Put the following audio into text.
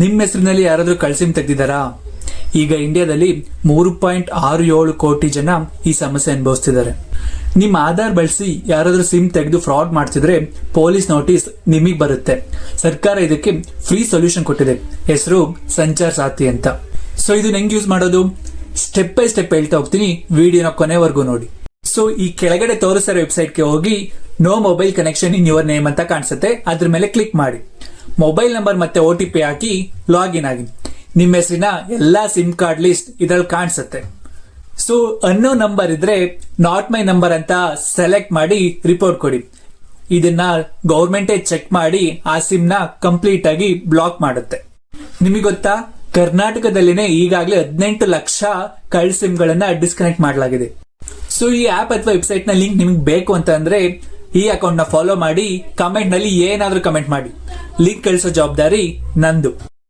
ನಿಮ್ಮ ಹೆಸರಿನಲ್ಲಿ ಯಾರಾದ್ರೂ ಕಳ್ಸಿಮ್ ತೆಗ್ದಿದ್ದಾರಾ? ಈಗ ಇಂಡಿಯಾದಲ್ಲಿ 3.67 ಕೋಟಿ ಜನ ಈ ಸಮಸ್ಯೆ ಅನುಭವಿಸ್ತಿದ್ದಾರೆ. ನಿಮ್ಮ ಆಧಾರ್ ಬಳಸಿ ಯಾರಾದ್ರೂ ಸಿಮ್ ತೆಗೆದು ಫ್ರಾಡ್ ಮಾಡ್ತಿದ್ರೆ ಪೊಲೀಸ್ ನೋಟಿಸ್ ನಿಮಗ್ ಬರುತ್ತೆ. ಸರ್ಕಾರ ಇದಕ್ಕೆ ಫ್ರೀ ಸೊಲ್ಯೂಷನ್ ಕೊಟ್ಟಿದೆ. ಹೆಸರು ಸಂಚಾರ್ ಸಾಥಿ ಅಂತ. ಸೊ ಇದು ಹೆಂಗ್ ಯೂಸ್ ಮಾಡೋದು ಸ್ಟೆಪ್ ಬೈ ಸ್ಟೆಪ್ ಹೇಳ್ತಾ ಹೋಗ್ತೀನಿ, ವಿಡಿಯೋನ ಕೊನೆವರೆಗೂ ನೋಡಿ. ಸೊ ಈ ಕೆಳಗಡೆ ತೋರಿಸಿರೋ ವೆಬ್ಸೈಟ್ಗೆ ಹೋಗಿ no mobile connection in your name ಅಂತ ಕಾಣಿಸುತ್ತೆ, ಅದ್ರ ಮೇಲೆ ಕ್ಲಿಕ್ ಮಾಡಿ. ಮೊಬೈಲ್ ನಂಬರ್ ಮತ್ತೆ OTP ಹಾಕಿ ಲಾಗಿನ್ ಆಗಿ. ನಿಮ್ಮ ಹೆಸರಿನ ಎಲ್ಲಾ ಸಿಮ್ ಕಾರ್ಡ್ ಲಿಸ್ಟ್ ಇದ್ರಲ್ಲಿ ಕಾಣಿಸುತ್ತೆ. ಸೊ ಅನ್ನೋ ನಂಬರ್ ಇದ್ರೆ ನಾಟ್ ಮೈ ನಂಬರ್ ಅಂತ ಸೆಲೆಕ್ಟ್ ಮಾಡಿ ರಿಪೋರ್ಟ್ ಕೊಡಿ. ಇದನ್ನ ಗೌರ್ಮೆಂಟೇ ಚೆಕ್ ಮಾಡಿ ಆ ಸಿಮ್ ನ ಕಂಪ್ಲೀಟ್ ಆಗಿ ಬ್ಲಾಕ್ ಮಾಡುತ್ತೆ. ನಿಮಗೆ ಗೊತ್ತಾ, ಕರ್ನಾಟಕದಲ್ಲಿನೇ ಈಗಾಗಲೇ 18 ಲಕ್ಷ ಕಳ್ಳ ಸಿಮ್ ಗಳನ್ನ ಡಿಸ್ಕನೆಕ್ಟ್ ಮಾಡಲಾಗಿದೆ. ಸೊ ಈ ಆಪ್ ಅಥವಾ ವೆಬ್ಸೈಟ್ ನ ಲಿಂಕ್ ನಿಮ್ಗೆ ಬೇಕು ಅಂತ ಅಂದ್ರೆ ಈ ಅಕೌಂಟ್ ನ ಫಾಲೋ ಮಾಡಿ, ಕಮೆಂಟ್ ನಲ್ಲಿ ಏನಾದ್ರೂ ಕಮೆಂಟ್ ಮಾಡಿ. ಲಿಂಕ್ ಕಳಿಸೋ ಜವಾಬ್ದಾರಿ ನಂದು.